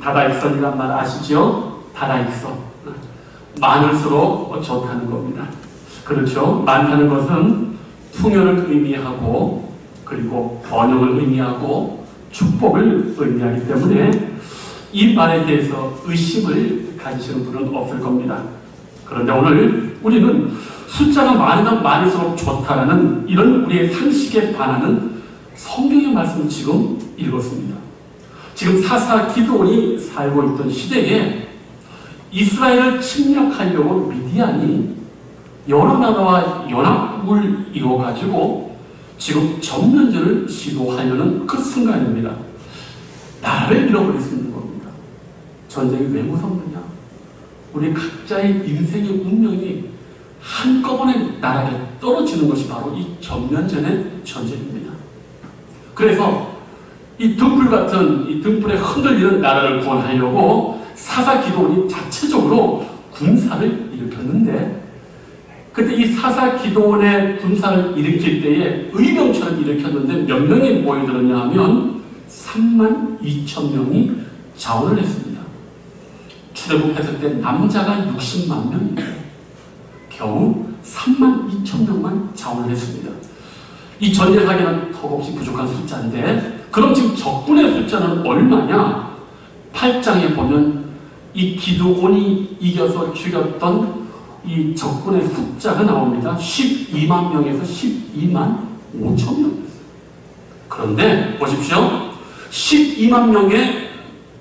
다다익선이란 말 아시죠? 다다익선. 많을수록 좋다는 겁니다. 그렇죠? 많다는 것은 풍요를 의미하고 그리고 번영을 의미하고 축복을 의미하기 때문에 이 말에 대해서 의심을 가지시는 분은 없을 겁니다. 그런데 오늘 우리는 숫자가 많으면 많을수록 좋다라는 이런 우리의 상식에 반하는 성경의 말씀을 지금 읽었습니다. 지금 사사 기드온이 살고 있던 시대에 이스라엘을 침략하려고 미디안이 여러 나라와 연합을 이루어가지고 지금 정면전을 시도하려는 그 순간입니다. 나라를 잃어버릴 수 있는 겁니다. 전쟁이 왜 무섭느냐? 우리 각자의 인생의 운명이 한꺼번에 나락에 떨어지는 것이 바로 이 정면전의 전쟁입니다. 그래서 이 등불 같은 이 등불에 흔들리는 나라를 구원하려고 사사 기드온이 자체적으로 군사를 일으켰는데 그때 이 사사 기드온의 군사를 일으킬 때에 의병처럼 일으켰는데 몇 명이 모여들었냐 하면 32,000명이 자원을 했습니다. 출애굽했을 때 남자가 60만 명입니다. 겨우 32,000명만 자원을 했습니다. 이 전쟁하기는 턱없이 부족한 숫자인데 그럼 지금 적군의 숫자는 얼마냐? 8장에 보면 이 기드온이 이겨서 죽였던 이 적군의 숫자가 나옵니다. 12만 명에서 12만 5천 명이었어요. 그런데 보십시오. 12만 명의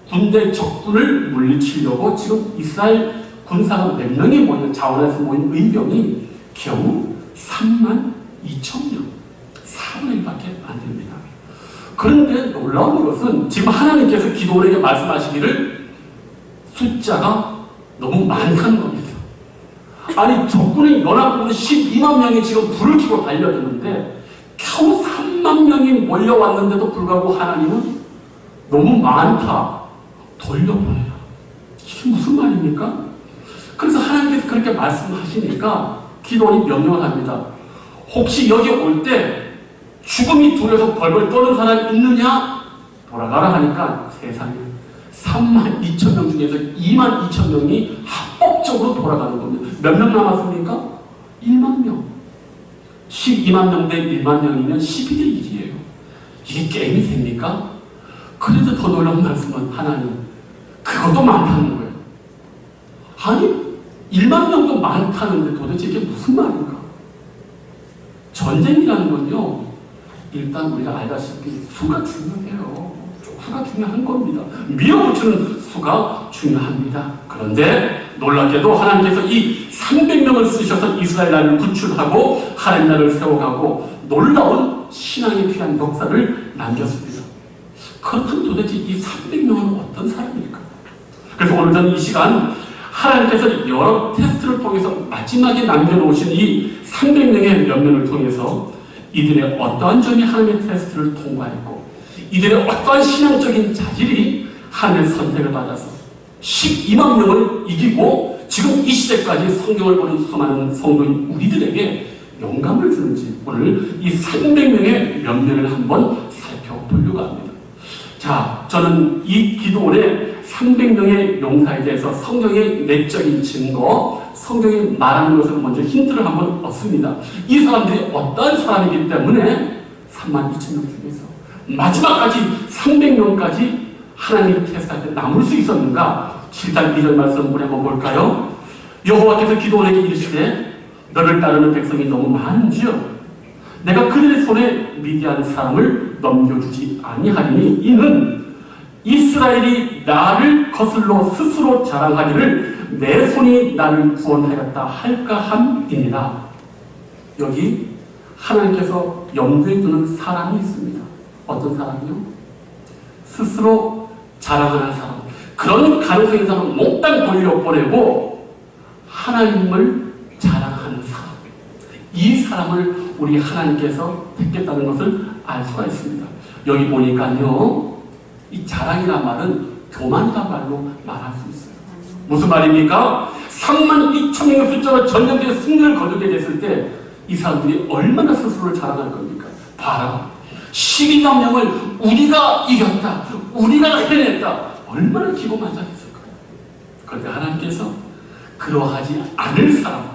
군대 적군을 물리치려고 지금 이스라엘 군사가 몇 명이 모인 자원에서 모인 의병이 겨우 3만 2천 명, 4분의 1밖에 안 됩니다. 그런데 놀라운 것은 지금 하나님께서 기드온에게 말씀하시기를 숫자가 너무 많다는 겁니다. 아니 적군의 연합군은 12만 명이 지금 불을 켜고 달려드는데 겨우 3만 명이 몰려왔는데도 불구하고 하나님은 너무 많다. 돌려보내라. 이게 무슨 말입니까? 그래서 하나님께서 그렇게 말씀하시니까 기드온이 명령을 합니다. 혹시 여기 올 때 죽음이 두려워서 벌벌 떠는 사람이 있느냐? 돌아가라 하니까 세상에 3만 2천 명 중에서 2만 2천 명이 합법적으로 돌아가는 겁니다. 몇 명 남았습니까? 1만 명. 12만 명 대 1만 명이면 12대 1이에요. 이게 게임이 됩니까? 그래도 더 놀라운 말씀은 하나님 그것도 많다는 거예요. 아니 1만 명도 많다는데 도대체 이게 무슨 말인가? 전쟁이라는 건요 일단 우리가 알다시피 수가 중요해요. 수가 중요한 겁니다. 밀어붙이는 수가 중요합니다. 그런데 놀랍게도 하나님께서 이 300명을 쓰셔서 이스라엘 나라를 구출하고 하나님 나라를 세워가고 놀라운 신앙에 필요한 역사를 남겼습니다. 그렇다면 도대체 이 300명은 어떤 사람일까? 그래서 오늘 저는 이 시간 하나님께서 여러 테스트를 통해서 마지막에 남겨놓으신 이 300명의 면면을 통해서 이들의 어떠한 점이 하나님의 테스트를 통과했고 이들의 어떠한 신앙적인 자질이 하나님의 선택을 받아서 12만 명을 이기고 지금 이 시대까지 성경을 보는 수많은 성도인 우리들에게 영감을 주는지 오늘 이 300명의 면면을 한번 살펴보려고 합니다. 자, 저는 이 기드온의 300명의 용사에 대해서 성경의 내적인 증거, 성경이 말하는 것을 먼저 힌트를 한번 얻습니다. 이 사람들이 어떠한 사람이기 때문에 3만 2천 명 중에서 마지막까지 300명까지 하나님이 테스트할 때 남을 수 있었는가? 7장 2절 말씀 우리 한번 볼까요? 여호와께서 기드온에게 이르시되 너를 따르는 백성이 너무 많은지요 내가 그들의 손에 미디안 사람을 넘겨주지 아니하리니 이는 이스라엘이 나를 거슬러 스스로 자랑하기를 내 손이 나를 구원하였다 할까 함이니라. 여기 하나님께서 염두에 두는 사람이 있습니다. 어떤 사람이요? 스스로 자랑하는 사람. 그런 가능성이 있는 사람은 몽땅 돌려보내고 하나님을 자랑하는 사람. 이 사람을 우리 하나님께서 택했다는 것을 알 수가 있습니다. 여기 보니까요. 이 자랑이란 말은 교만이란 말로 말할 수 있어요. 무슨 말입니까? 3만 2천 명의 숫자로 전쟁터에 승리를 거두게 됐을 때 이 사람들이 얼마나 스스로를 자랑할 겁니까? 봐라. 12만 명을 우리가 이겼다. 우리가 해냈다. 얼마나 기고만장했을까요? 그런데 하나님께서 그러하지 않을 사람,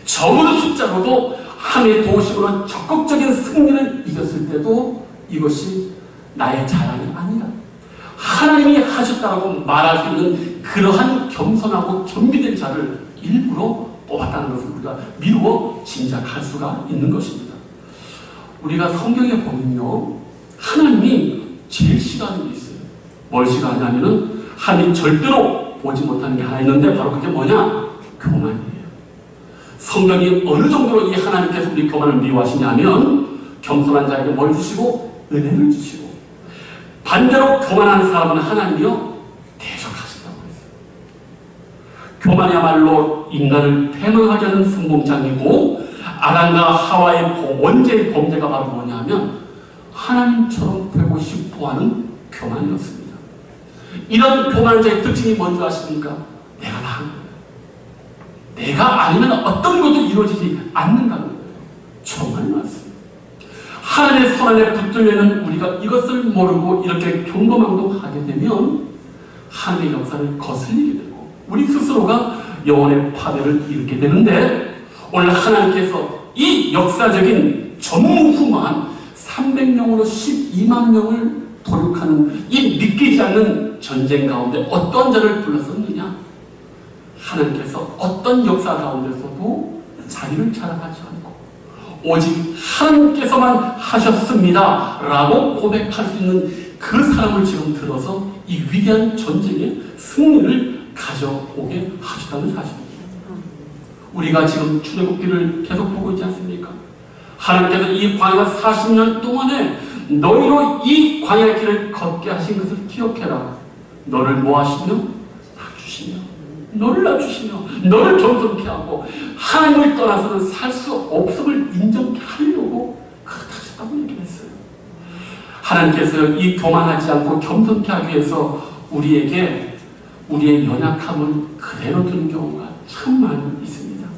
적은 숫자로도 하나님의 도우심으로 적극적인 승리를 이겼을 때도 이것이 나의 자랑이 아니라 하나님이 하셨다고 말할 수 있는 그러한 겸손하고 겸비된 자를 일부러 뽑았다는 것을 우리가 미루어 짐작할 수가 있는 것입니다. 우리가 성경에 보면요, 하나님이 제일 싫어하는 게 있어요. 뭘 싫어하냐면은 하나님이 절대로 보지 못하는 게 하나 있는데 바로 그게 뭐냐? 교만이에요. 성경이 어느 정도로 이 하나님께서 우리 교만을 미워하시냐면 겸손한 자에게 뭘 주시고 은혜를 주시고, 반대로 교만한 사람은 하나님이요 대적하신다고 했어요. 교만이야말로 인간을 패망하게 하는 선봉장이고, 아담과 하와의 원죄의 범죄가 바로 뭐냐면 하나님처럼 되고 싶어하는 교만이었습니다. 이런 교만한 자의 특징이 뭔지 아십니까? 내가 나은 거예요. 내가 아니면 어떤 것도 이루어지지 않는다는 거예요. 정말 맞습니다. 하나님의 손 안에 붙들려는 우리가 이것을 모르고 이렇게 경거망동하게 되면 하나님의 역사를 거슬리게 되고 우리 스스로가 영혼의 파괴를 일으키게 되는데, 오늘 하나님께서 이 역사적인 전무후무한 300명으로 12만 명을 도륙하는 이 믿기지 않는 전쟁 가운데 어떤 자를 불렀었느냐? 하나님께서 어떤 역사 가운데서도 자기를 자랑하지 않고 오직 하나님께서만 하셨습니다 라고 고백할 수 있는 그 사람을 지금 들어서 이 위대한 전쟁의 승리를 가져오게 하셨다는 사실입니다. 우리가 지금 출애굽기를 계속 보고 있지 않습니까? 하나님께서 이 광야 40년 동안에 너희로 이 광야의 길을 걷게 하신 것을 기억해라. 너를 뭐 하시며? 낮추시며, 너를 낮추시며, 너를 겸손케 하고 하나님을 떠나서는 살 수 없음을 인정케 하려고 그렇게 하셨다고 얘기했어요. 하나님께서 이 교만하지 않고 겸손케 하기 위해서 우리에게 우리의 연약함을 그대로 두는 경우가 참 많이 있습니다.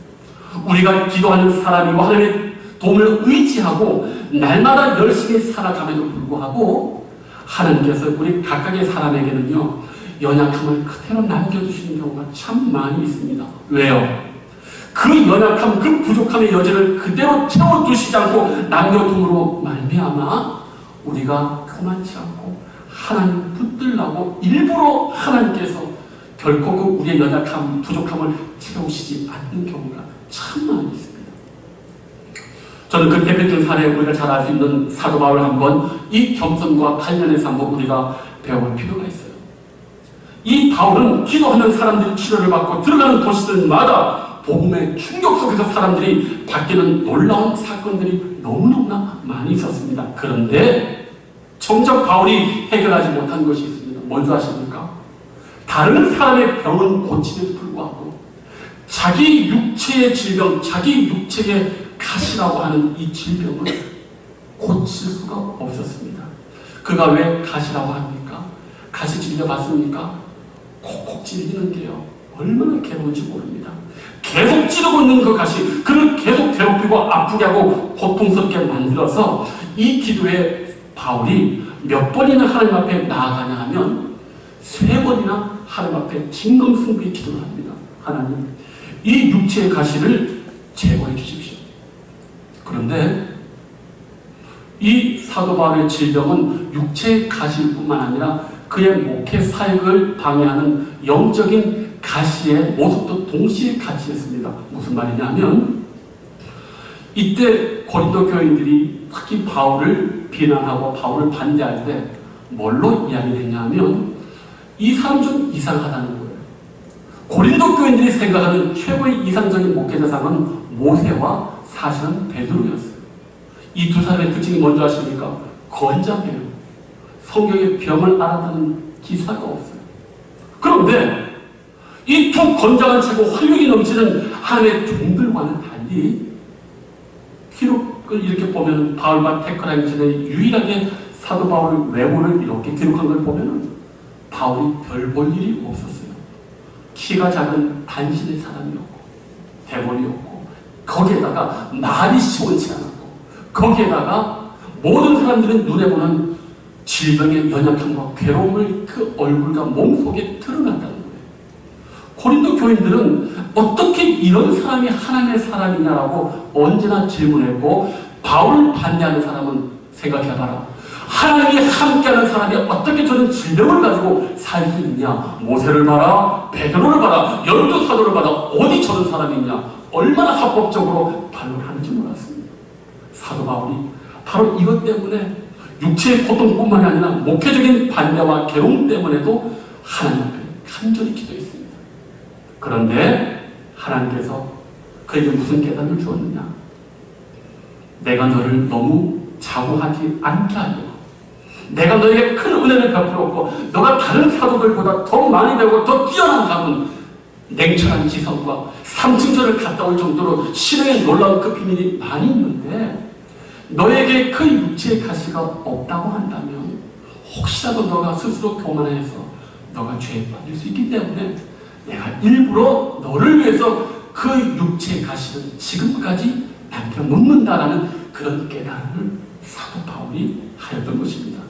우리가 기도하는 사람이고 하나님의 도움을 의지하고 날마다 열심히 살아감에도 불구하고 하나님께서 우리 각각의 사람에게는요 연약함을 그대로 남겨주시는 경우가 참 많이 있습니다. 왜요? 그 연약함, 그 부족함의 여지를 그대로 채워두시지 않고 남겨둠으로 말미암아 우리가 교만치 않고 하나님 붙들라고 일부러 하나님께서 결코 그 우리의 연약함, 부족함을 채우시지 않는 경우가 참 많이 있습니다. 저는 그 대표적인 사례, 우리가 잘 알 수 있는 사도 바울 한번 이 겸손과 관련해서 한번 우리가 배워볼 필요가 있어요. 이 바울은 기도하는 사람들이 치료를 받고 들어가는 도시들마다 복음의 충격 속에서 사람들이 바뀌는 놀라운 사건들이 너무너무나 많이 있었습니다. 그런데 정작 바울이 해결하지 못한 것이 있습니다. 뭔지 아십니까? 다른 사람의 병은 고침에도 불구하고 자기 육체의 질병, 자기 육체의 가시라고 하는 이 질병을 고칠 수가 없었습니다. 그가 왜 가시라고 합니까? 가시 찔려봤습니까? 콕콕 찔리는 게요 얼마나 괴로운지 모릅니다. 계속 찌르고 있는 그 가시, 그를 계속 괴롭히고 아프게 하고 고통스럽게 만들어서 이 기도에 바울이 몇 번이나 하나님 앞에 나아가냐 하면 3번이나 하나님 앞에 진검승부의 기도를 합니다. 하나님, 이 육체의 가시를 제거해 주십시오. 그런데 이 사도 바울의 질병은 육체의 가시뿐만 아니라 그의 목회 사역을 방해하는 영적인 가시의 모습도 동시에 같이 했습니다. 무슨 말이냐면 이때 고린도 교인들이 특히 바울을 비난하고 바울을 반대할 때 뭘로 이야기를 했냐면 이 사람 좀 이상하다는 거예요. 고린도 교인들이 생각하는 최고의 이상적인 목회자상은 모세와 사실은 베드로였어요. 이 두 사람의 특징이 뭔지 아십니까? 건장해요. 성경의 병을 알아듣는 기사가 없어요. 그런데 이 두 건장한 차고 활력이 넘치는 하나님의 종들과는 달리 기록을 이렇게 보면 바울과 테크라인 전에 유일하게 사도 바울 외모를 이렇게 기록한 걸 보면 바울이 별 볼 일이 없었어요. 키가 작은 단신의 사람이었고 대머리였고 거기에다가 말이 시원치 않았고 거기에다가 모든 사람들은 눈에 보는 질병의 연약함과 괴로움을 그 얼굴과 몸속에 드러난다는 거예요. 고린도 교인들은 어떻게 이런 사람이 하나님의 사람이냐라고 언제나 질문했고, 바울을 반대하는 사람은 생각해봐라. 하나님이 함께하는 사람이 어떻게 저런 질병을 가지고 살 수 있냐? 모세를 봐라, 베드로를 봐라, 12사도를 봐라. 어디 저런 사람이 있냐? 얼마나 합법적으로 반응을 하는지 몰랐습니다. 사도 바울이 바로 이것 때문에 육체의 고통뿐만이 아니라 목회적인 반대와 괴로움 때문에도 하나님 앞에 간절히 기도했습니다. 그런데 하나님께서 그에게 무슨 깨달음을 주었느냐? 내가 너를 너무 자고하지 않게 하려고, 내가 너에게 큰 은혜를 베풀었고 너가 다른 사도들보다 더 많이 배우고 더 뛰어난 가문, 냉철한 지성과 삼층절을 갔다 올 정도로 신앙에 놀라운 그 비밀이 많이 있는데, 너에게 그 육체의 가시가 없다고 한다면 혹시라도 너가 스스로 교만해서 너가 죄에 빠질 수 있기 때문에 내가 일부러 너를 위해서 그 육체의 가시를 지금까지 남겨놓는다라는 그런 깨달음을 사도 바울이 하였던 것입니다.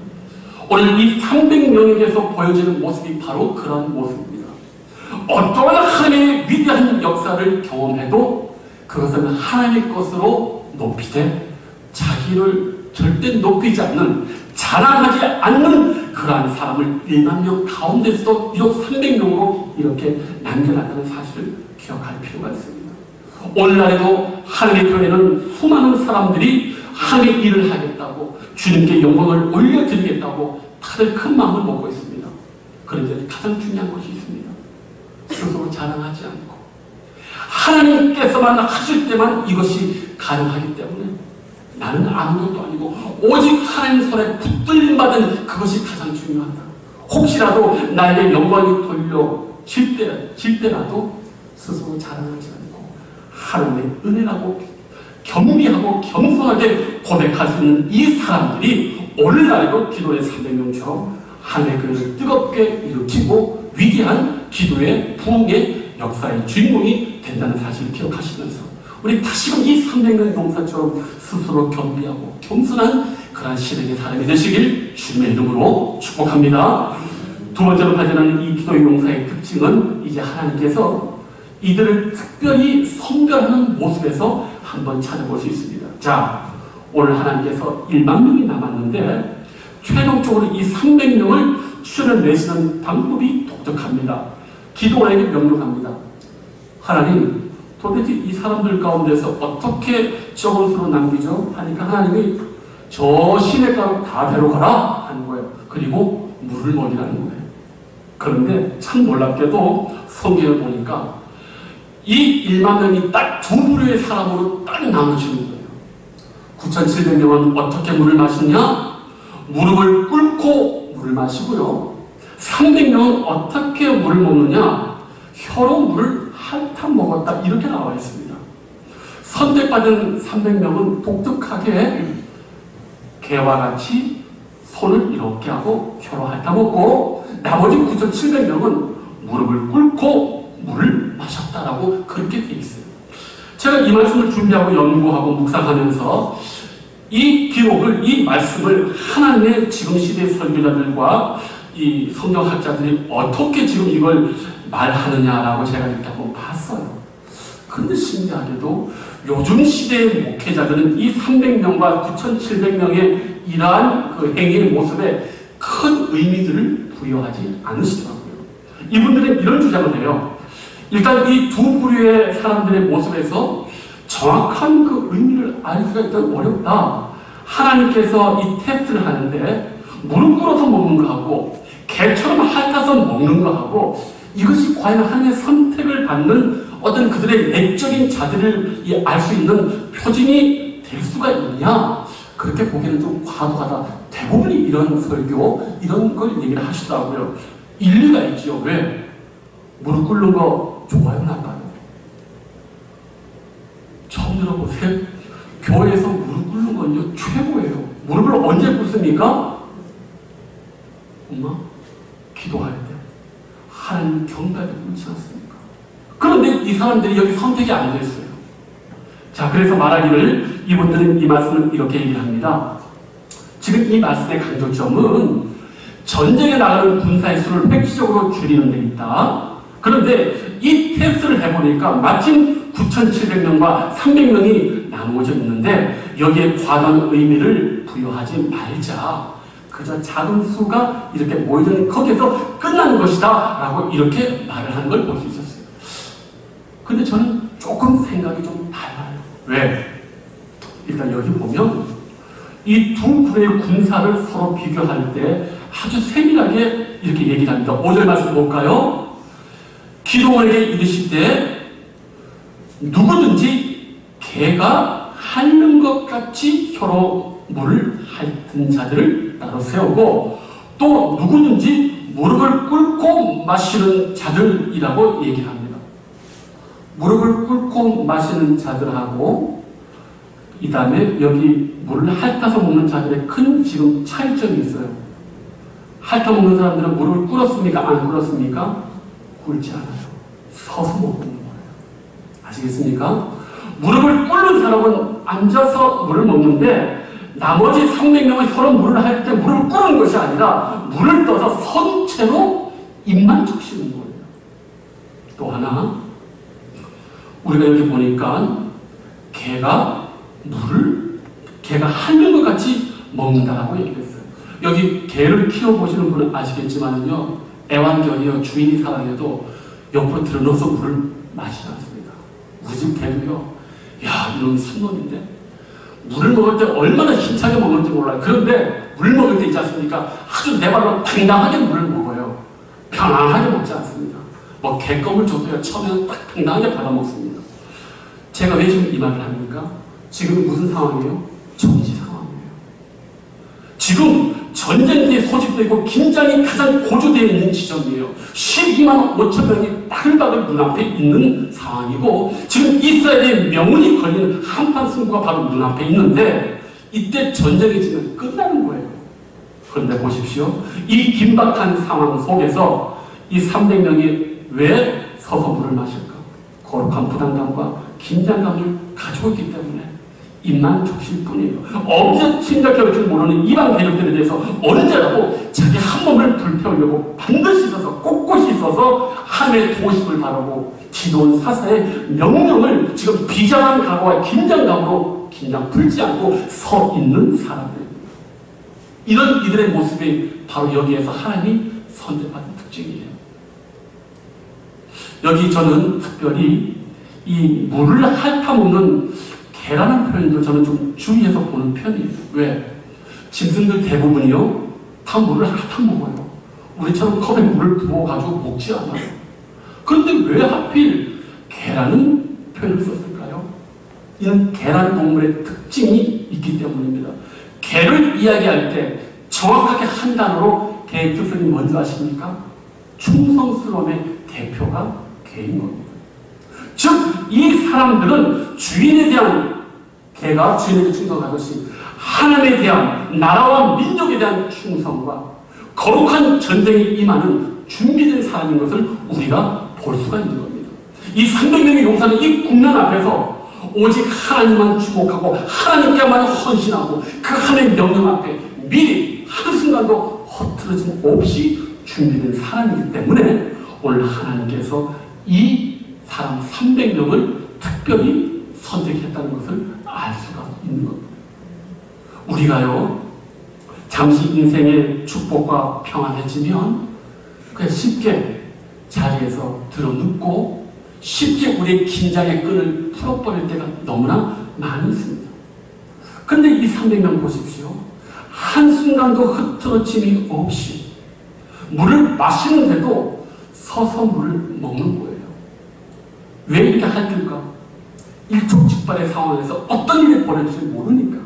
오늘 이 300명에게서 보여지는 모습이 바로 그런 모습입니다. 어떠한 하나님의 위대한 역사를 경험해도 그것은 하나님의 것으로 높이되 자기를 절대 높이지 않는, 자랑하지 않는 그러한 사람을 1만 명 가운데서도 비록 300명으로 이렇게 남겨놨다는 사실을 기억할 필요가 있습니다. 오늘날에도 하나님의 교회는 수많은 사람들이 하나님의 일을 하겠다고, 주님께 영광을 올려드리겠다고 다들 큰 마음을 먹고 있습니다. 그런데 가장 중요한 것이 있습니다. 스스로 자랑하지 않고 하나님께서만 하실 때만 이것이 가능하기 때문에 나는 아무것도 아니고 오직 하나님 손에 붙들림 받은 그것이 가장 중요하다. 혹시라도 나에게 영광이 돌려질 때라도 스스로 자랑하지 않고 하나님의 은혜라고 겸비하고 겸손하게 고백할 수 있는 이 사람들이 오늘날에도 기도의 300명처럼 하나님의 그릇을 뜨겁게 일으키고 위대한 기도의 부흥의 역사의 주인공이 된다는 사실을 기억하시면서 우리 다시금 이 300명 용사처럼 스스로 겸비하고 겸손한 그러한 신앙의 사람이 되시길 주님의 이름으로 축복합니다. 두 번째로 발견하는 이 기도의 용사의 특징은 이제 하나님께서 이들을 특별히 선별하는 모습에서 한번 찾아볼 수 있습니다. 자, 오늘 하나님께서 1만 명이 남았는데 최종적으로 이 300명을 추려내시는 방법이 독특합니다. 기도원에게 명령합니다. 하나님, 도대체 이 사람들 가운데서 어떻게 적은 수로 남기죠? 하니까 하나님이 저 시냇가로 다 데려가라 하는 거예요. 그리고 물을 먹이라는 거예요. 그런데 참 놀랍게도 성경을 보니까 이 1만 명이 딱 두 부류의 사람으로 딱 나눠지는 거예요. 9,700명은 어떻게 물을 마시냐? 무릎을 꿇고 물을 마시고요. 300명은 어떻게 물을 먹느냐? 혀로 물을 핥아 먹었다, 이렇게 나와 있습니다. 선택받은 300명은 독특하게 개와 같이 손을 이렇게 하고 혀로 핥아 먹고, 나머지 9,700명은 무릎을 꿇고 물을 마셨다라고 그렇게 돼 있어요. 제가 이 말씀을 준비하고 연구하고 묵상하면서 이 기록을, 이 말씀을 하나님의 지금 시대의 설교자들과 이 성경학자들이 어떻게 지금 이걸 말하느냐라고 제가 이렇게 한번 봤어요. 그런데 신기하게도 요즘 시대의 목회자들은 이 300명과 9,700명의 이러한 그 행위의 모습에 큰 의미들을 부여하지 않으시더라고요. 이분들은 이런 주장을 해요. 일단 이 두 부류의 사람들의 모습에서 정확한 그 의미를 알기가 일단 어렵다. 하나님께서 이 테스트를 하는데 무릎 꿇어서 먹는 거하고 개처럼 핥아서 먹는 거하고 이것이 과연 하나님의 선택을 받는 어떤 그들의 내적인 자질을 알 수 있는 표징이 될 수가 있느냐? 그렇게 보기에는 좀 과도하다. 대부분이 이런 설교, 이런 걸 얘기를 하시더라고요. 일리가 있죠. 왜? 무릎 꿇는 거 좋아요, 나빠요? 처음 들어보세요. 교회에서 무릎 꿇는 건요 최고예요. 무릎을 언제 꿇습니까? 엄마, 기도할 때. 하나님 경배할 때 꿇지 않습니까? 그런데 이 사람들이 여기 선택이 안 됐어요. 자, 그래서 말하기를 이분들은 이 말씀을 이렇게 얘기합니다. 지금 이 말씀의 강조점은 전쟁에 나가는 군사의 수를 획기적으로 줄이는 데 있다. 그런데 이 테스트를 해보니까 마침 9,700명과 300명이 나누어져 있는데 여기에 과도한 의미를 부여하지 말자. 그저 작은 수가 이렇게 모여있는 거기에서 끝나는 것이다 라고 이렇게 말을 하는 걸 볼 수 있었어요. 근데 저는 조금 생각이 좀 달라요. 왜? 일단 여기 보면 이 두 군의 군사를 서로 비교할 때 아주 세밀하게 이렇게 얘기를 합니다. 5절 말씀 볼까요? 기도원에게 이르실 때 누구든지 개가 핥는 것 같이 혀로 물을 핥은 자들을 따로 세우고 또 누구든지 무릎을 꿇고 마시는 자들이라고 얘기를 합니다. 무릎을 꿇고 마시는 자들하고 이 다음에 여기 물을 핥아서 먹는 자들의 큰 지금 차이점이 있어요. 핥아 먹는 사람들은 무릎을 꿇었습니까? 안 꿇었습니까? 꿇지 않아요. 서서 먹는 거예요. 아시겠습니까? 무릎을 꿇는 사람은 앉아서 물을 먹는데 나머지 300명은 혀로 물을 할 때 무릎을 꿇는 것이 아니라 물을 떠서 선 채로 입만 적시는 거예요. 또 하나 우리가 여기 보니까 개가 핥는 것 같이 먹는다라고 얘기했어요. 여기 개를 키워보시는 분은 아시겠지만요, 애완견이요, 주인이 사랑해도 옆으로 들어넣어서 물을 마시지 않습니다. 우리 집 개도요, 야, 이놈 순놈인데 물을 먹을 때 얼마나 힘차게 먹을지 몰라요. 그런데 물 먹을 때 있지 않습니까? 아주 내 발로 당당하게 물을 먹어요. 편안하게 먹지 않습니다. 뭐 개껌을 줘도요, 처음에는 딱 당당하게 받아먹습니다. 제가 왜 지금 이 말을 합니까? 지금 무슨 상황이에요? 정치 상황이에요. 지금 전쟁터에 소집되고 긴장이 가장 고조되어 있는 지점이에요. 12만 5천 명이 바글바글 눈앞에 있는 상황이고 지금 이스라엘의 명운이 걸리는 한판 승부가 바로 눈앞에 있는데 이때 전쟁이 지금 끝나는 거예요. 그런데 보십시오. 이 긴박한 상황 속에서 이 300명이 왜 서서 물을 마실까? 거룩한 부담감과 긴장감을 가지고 있기 때문에 입만 적실 뿐이에요. 언제 침략할 줄 모르는 이방 대적들에 대해서 언제라도 자기 한 몸을 불태우려고 반드시 서서 꼿꼿이 서서 하나님의 도우심을 바라고 기도원 사사의 명령을 지금 비장한 각오와 긴장감으로 긴장 풀지 않고 서 있는 사람들입니다. 이런 이들의 모습이 바로 여기에서 하나님이 선택받은 특징이에요. 여기 저는 특별히 이 물을 핥아먹는 개라는 표현도 저는 좀 주의해서 보는 편이에요. 왜? 짐승들 대부분이요, 다 물을 핥아먹어요. 우리처럼 컵에 물을 부어가지고 먹지 않아요. 그런데 왜 하필 개라는 표현을 썼을까요? 이는 개라는 동물의 특징이 있기 때문입니다. 개를 이야기할 때 정확하게 한 단어로 개의 특성이 뭔지 아십니까? 충성스러움의 대표가 개인 겁니다. 즉, 이 사람들은 주인에 대한, 개가 주인에게 충성하듯이 하나님에 대한, 나라와 민족에 대한 충성과 거룩한 전쟁에 임하는 준비된 사람인 것을 우리가 볼 수가 있는 겁니다. 이 300명의 용사는 이 국난 앞에서 오직 하나님만 주목하고 하나님께만 헌신하고 그 하나님의 명령 앞에 미리 한순간도 허트러짐 없이 준비된 사람이기 때문에 오늘 하나님께서 이 사람 300명을 특별히 선택했다는 것을 알 수가 있는 겁니다. 우리가요, 잠시 인생의 축복과 평안해지면 그냥 쉽게 자리에서 들어눕고 쉽게 우리의 긴장의 끈을 풀어버릴 때가 너무나 많이 있습니다. 그런데 이 300명 보십시오. 한순간도 흐트러짐이 없이 물을 마시는데도 서서 물을 먹는 거예요. 왜 이렇게 할까? 일촉즉발의 상황에서 어떤 일이 벌어질지 모르니까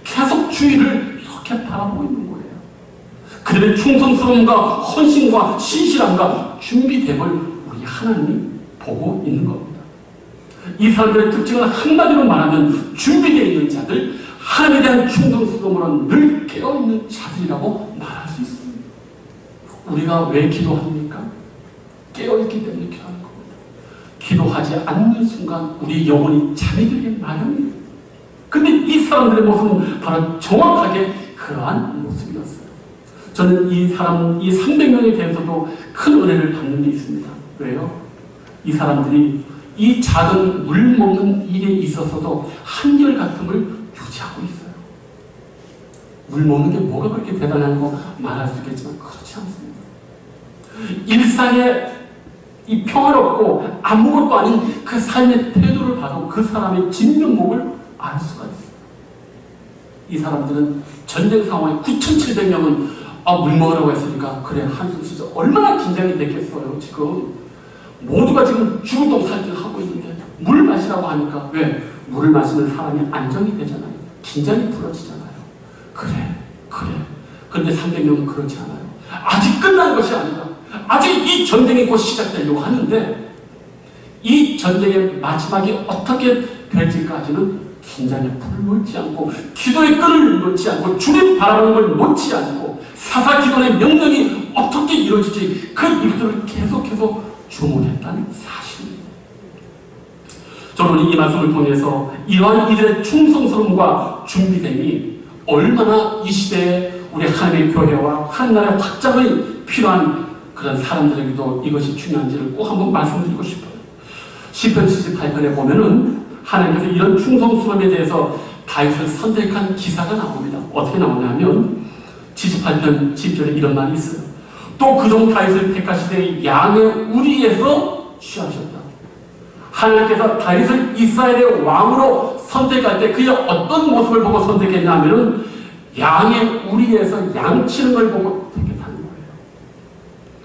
계속 주위를 이렇게 바라보고 있는 거예요. 그들의 충성스러움과 헌신과 신실함과 준비됨을 우리 하나님이 보고 있는 겁니다. 이 사람들의 특징은 한마디로 말하면 준비되어 있는 자들, 하나님에 대한 충성스러움으로 늘 깨어있는 자들이라고 말할 수 있습니다. 우리가 왜 기도합니까? 깨어있기 때문에 기도하는 겁니다. 기도하지 않는 순간 우리 영혼이 잠이 들게 마련이에요. 근데 이 사람들의 모습은 바로 정확하게 그 그러한 모습이었어요. 저는 이 300명에 대해서도 큰 은혜를 받는 게 있습니다. 왜요? 이 사람들이 이 작은 물 먹는 일에 있어서도 한결같음을 유지하고 있어요. 물 먹는 게 뭐가 그렇게 대단한 거 말할 수 있겠지만 그렇지 않습니다. 일상에 이 평화롭고 아무것도 아닌 그 삶의 태도를 봐도 그 사람의 진면목을 알 수가 있어요. 이 사람들은 전쟁 상황에 9,700명은 물 먹으라고 했으니까 그래 한숨 쉬자. 얼마나 긴장이 됐겠어요. 지금 모두가 지금 죽을 똥 살길 하고 있는데 물 마시라고 하니까 왜? 물을 마시면 사람이 안정이 되잖아요. 긴장이 풀어지잖아요. 그래. 그런데 300명은 그렇지 않아요. 아직 끝난 것이 아니라 아직 이 전쟁이 곧 시작되려고 하는데 이 전쟁의 마지막이 어떻게 될지까지는 긴장의 불을 놓지 않고 기도의 끈을 놓지 않고 주님 바라보는 걸 놓지 않고 사사기도의 명령이 어떻게 이루어질지 그 일들을 계속해서 주목했다는 사실입니다. 저는 이 말씀을 통해서 이러한 이들의 충성스러움과 준비됨이 얼마나 이 시대에 우리 하나님의 교회와 하나님의 확장이 필요한 그런 사람들에게도 이것이 중요한지를 꼭 한번 말씀드리고 싶어요. 시편 78편에 보면은 하나님께서 이런 충성스러움에 대해서 다윗을 선택한 기사가 나옵니다. 어떻게 나오냐면 78편 10절에 이런 말이 있어요. 또 그종 다윗을 택하시되 양의 우리에서 취하셨다. 하나님께서 다윗을 이스라엘의 왕으로 선택할 때 그의 어떤 모습을 보고 선택했냐 하면은 양의 우리에서 양치는 걸 보고 택했다는 거예요.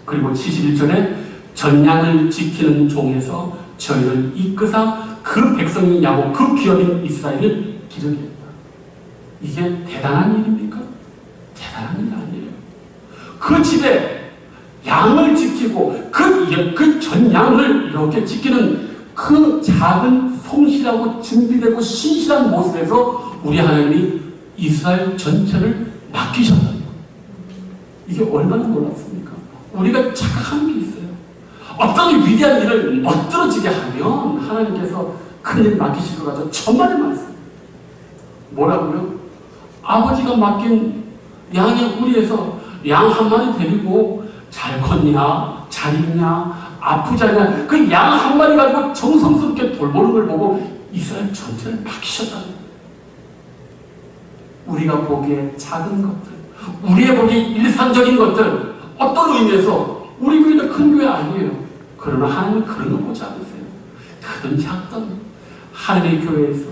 그리고 71절에 전양을 지키는 종에서 저희를 이끄사 그 백성이 야고 그 기업인 이스라엘을 기르게 했다. 이게 대단한 일입니까? 대단한 일 아니에요. 그 집에 양을 지키고 그 전양을 이렇게 지키는 그 작은 성실하고 준비되고 신실한 모습에서 우리 하나님이 이스라엘 전체를 맡기셨다. 이게 얼마나 놀랍습니까? 우리가 착각하는 게 있어요. 어떤 위대한 일을 멋들어지게 하면 하나님께서 큰일 맡기실 것 같아서 천만의 말씀. 뭐라고요? 아버지가 맡긴 양의 우리에서 양 한 마리 데리고 잘 컸냐, 잘 있냐, 아프지 않냐, 그 양 한 마리 가지고 정성스럽게 돌보는 걸 보고 이스라엘 전체를 맡기셨다는 거예요. 우리가 보기에 작은 것들, 우리의 보기에 일상적인 것들, 어떤 의미에서 우리 교회는 큰 교회 아니에요. 그러나 하나님은 그런 거 보지 않으세요. 크든 작든 하나님의 교회에서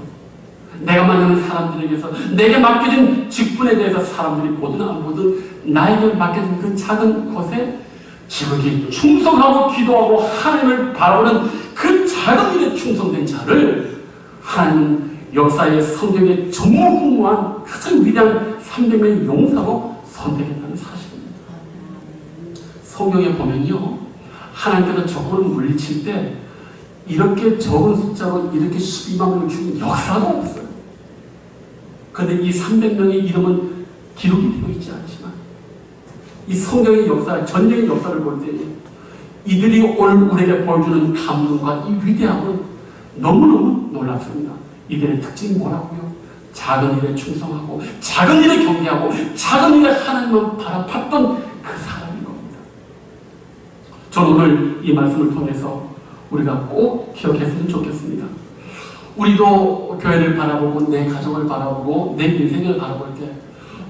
내가 만나는 사람들에게서 내게 맡겨진 직분에 대해서 사람들이 보든 안 보든 나에게 맡겨진 그 작은 곳에 지극히 충성하고 기도하고 하나님을 바라보는 그 작은 일에 충성된 자를 하나님 역사의 성경에 전무후무한 가장 위대한 300명의 용사로 선택했다는 사실입니다. 성경에 보면요, 하나님께서 적을 물리칠 때 이렇게 적은 숫자로 이렇게 12만 명을 죽인 역사가 없어요. 그런데 이 300명의 이름은 기록이 되어 있지 않지만 이 성경의 역사, 전쟁의 역사를 볼 때 이들이 오늘 우리에게 보여주는 감동과 이 위대함은 너무너무 놀랍습니다. 이들의 특징이 뭐라고요? 작은 일에 충성하고 작은 일에 경계하고 작은 일에 하나님만 바라봤던 그 사람인 겁니다. 저는 오늘 이 말씀을 통해서 우리가 꼭 기억했으면 좋겠습니다. 우리도 교회를 바라보고 내 가정을 바라보고 내 인생을 바라볼 때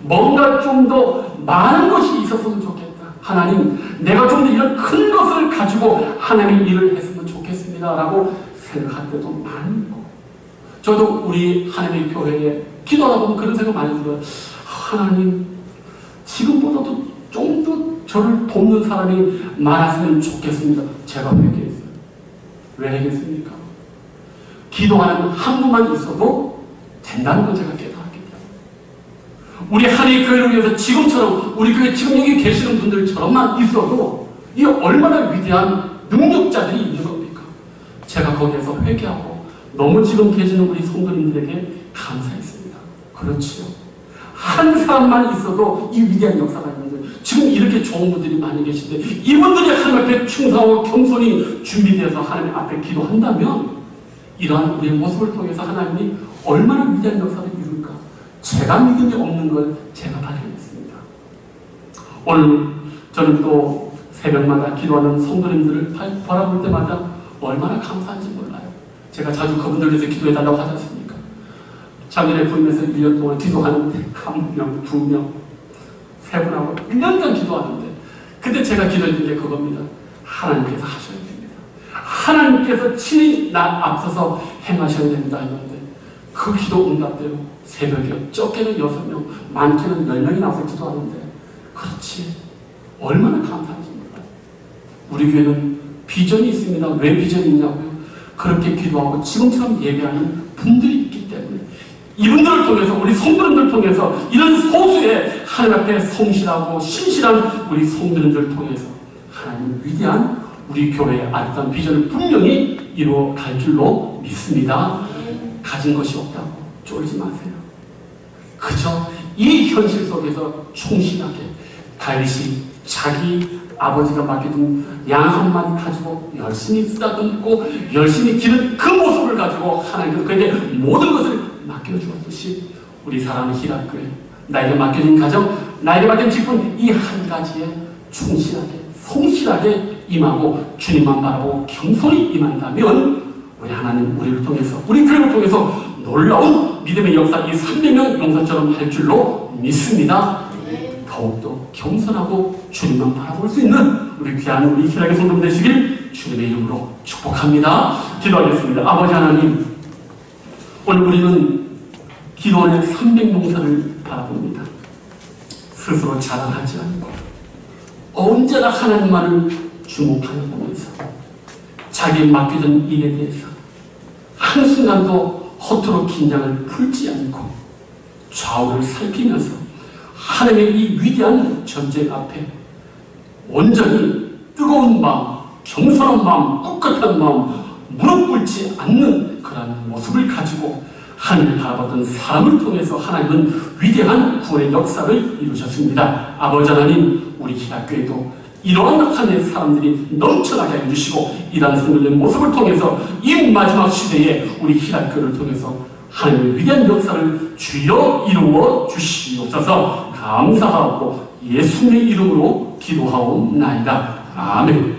뭔가 좀 더 많은 것이 있었으면 좋겠다. 하나님, 내가 좀 더 이런 큰 것을 가지고 하나님의 일을 했으면 좋겠습니다 라고 생각할 때도 많이 있고, 저도 우리 하나님의 교회에 기도하다 보면 그런 생각 많이 들어요. 하나님, 지금보다도 좀 더 저를 돕는 사람이 많았으면 좋겠습니다. 제가 회개했어요. 왜 회개했습니까? 기도하는 한 분만 있어도 된다는 걸 제가 깨달았기 때문에. 우리 하나님의 교회를 위해서 지금처럼 우리 교회 지금 여기 계시는 분들처럼만 있어도 이 얼마나 위대한 능력자들이 있는 겁니까? 제가 거기에서 회개하고 너무 지금 계시는 우리 성도님들에게 감사했습니다. 그렇지요. 한 사람만 있어도 이 위대한 역사가 있는데 지금 이렇게 좋은 분들이 많이 계신데 이분들이 하나님 앞에 충성하고 겸손히 준비되어서 하나님 앞에 기도한다면 이러한 우리의 모습을 통해서 하나님이 얼마나 위대한 역사를 이룰까 제가 믿음이 없는 걸 제가 발견했습니다. 오늘 저는 또 새벽마다 기도하는 성도님들을 바라볼 때마다 얼마나 감사한지 몰라요. 제가 자주 그분들 위해서 기도해달라고 하지 않습니까? 작년에 부임해서 1년 동안 기도하는데 1명, 2명, 3분하고 1년간 기도하는데 그때 제가 기도했던 게 그겁니다. 하나님께서 하셔야 됩니다. 하나님께서 친히 나 앞서서 행하셔야 됩니다 했는데 그 기도 응답대로 새벽에 적게는 6명, 많게는 10명이 나와서 기도하는데 그렇지 얼마나 감사한지 몰라요. 우리 교회는 비전이 있습니다. 왜 비전이 있냐고요? 그렇게 기도하고 지금처럼 예배하는 분들이 있기 때문에 이분들을 통해서 우리 성도님들을 통해서 이런 소수의 하나님 앞에 성실하고 신실한 우리 성도님들을 통해서 하나님 위대한 우리 교회의 아름다운 비전을 분명히 이루어갈 줄로 믿습니다. 가진 것이 없다고 쫄지 마세요. 그저 이 현실 속에서 충실하게 다윗이 자기 아버지가 맡겨둔 양 한 마리 가지고 열심히 쓰다듬고 열심히 기른 그 모습을 가지고 하나님께서 그에게 모든 것을 맡겨주었듯이 우리 사랑하는 희락교회 나에게 맡겨진 가정, 나에게 맡겨진 직분 이 한 가지에 충실하게 성실하게 임하고 주님만 바라보고 겸손히 임한다면 우리 하나님 우리를 통해서 우리 교회를 통해서 놀라운 믿음의 역사 이 300명 용사처럼 할 줄로 믿습니다. 더욱더 겸손하고 주님만 바라볼 수 있는 우리 귀한 우리 희락의 성도 되시길 주님의 이름으로 축복합니다. 기도하겠습니다. 아버지 하나님, 오늘 우리는 기도원의 300용사를 바라봅니다. 스스로 자랑하지 않고 언제나 하나님만을 주목하여 보면서 자기에 맡겨진 일에 대해서 한순간도 허투루 긴장을 풀지 않고 좌우를 살피면서 하나님의 이 위대한 전쟁 앞에 온전히 뜨거운 마음, 겸손한 마음, 꿋꿋한 마음, 무릎 꿇지 않는 그런 모습을 가지고 하나님을 바라보던 사람을 통해서 하나님은 위대한 구원의 역사를 이루셨습니다. 아버지 하나님, 우리 희락교회도 이러한 하나님의 사람들이 넘쳐나게 해주시고 이러한 성도들의 모습을 통해서 이 마지막 시대에 우리 희락교회를 통해서 하나님의 위대한 역사를 주여 이루어 주시옵소서. 감사하고 예수님의 이름으로 기도하옵나이다. 아멘.